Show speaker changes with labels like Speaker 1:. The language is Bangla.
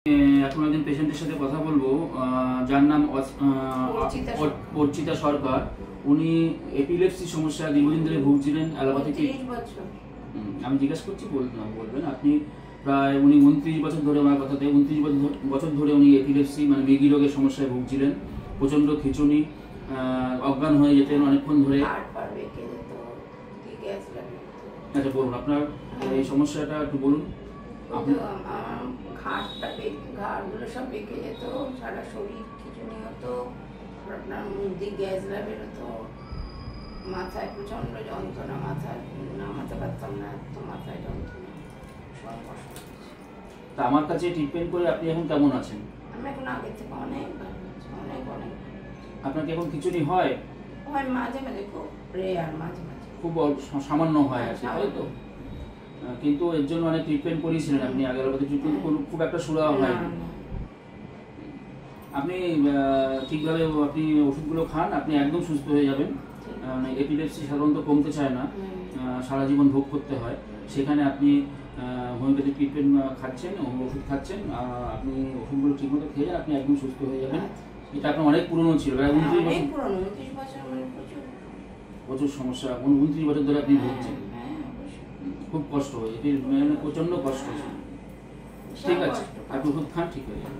Speaker 1: এখন একজন পেশেন্টের সাথে কথা বলবো, যার নাম অর্চিতা সরকার। উনি এপিলেপসি সমস্যা দীর্ঘদিন ধরে ভুগছিলেন, অ্যালোপ্যাথিক। আমি জিজ্ঞাসা করছি, বলবেন আপনি। প্রায় উনি 29 বছর ধরে, আমার কথাতে 29 বছর ধরে উনি এপিলেপসি মানে মৃগী রোগের সমস্যায় ভুগছিলেন। প্রচন্ড খিঁচুনি, অজ্ঞান হয়ে যেতেন অনেকক্ষণ ধরে। আচ্ছা বলুন, আপনার এই সমস্যাটা একটু বলুন।
Speaker 2: ঘাড়গুলো সব বেঁকে যেত, সারা শরীর খিচুনি হতো, আপনার মুখ দিয়ে গ্যাস বেরোতো, মাথায় প্রচন্ড যন্ত্রণা, মাথায় নামাতে পারতাম না, এত মাথায় যন্ত্রণা, সব কষ্ট।
Speaker 1: তা আমার কাছে ট্রিটমেন্ট করে আপনি এখন কেমন আছেন?
Speaker 2: আমি এখন আগের থেকে অনেক ভালো আছি, অনেক অনেক।
Speaker 1: আপনার কি এখন খিচুনি হয়?
Speaker 2: হয় মাঝে মাঝে, খুব রেয়ার, মাঝে মাঝে
Speaker 1: খুব সামান্য হয় আছে, তাই তো? কিন্তু এর জন্য অনেক ট্রিটমেন্ট করিয়েছিলেন আপনি, আগের অবধি ট্রিটমেন্ট খুব একটা সুরা হয়। আপনি ঠিকভাবে আপনি ওষুধগুলো খান, আপনি একদম সুস্থ হয়ে যাবেন। এপিলেপসি সাধারণত কমতে চায় না, সারা জীবন ভোগ করতে হয়। সেখানে আপনি হোমিওপ্যাথিক ট্রিটমেন্ট খাচ্ছেন, ওষুধ খাচ্ছেন, আপনি ওষুধগুলো ঠিকমতো খেয়ে যান, আপনি একদম সুস্থ হয়ে যাবেন। এটা আপনার অনেক পুরনো ছিল, প্রায় 29 বছর। প্রচুর সমস্যা, 29 বছর ধরে আপনি ভুগছেন। খুব কষ্ট হয়, এটির প্রচন্ড কষ্ট। ঠিক আছে, আপনি ওষুধ খান, ঠিক হয়ে যাবে।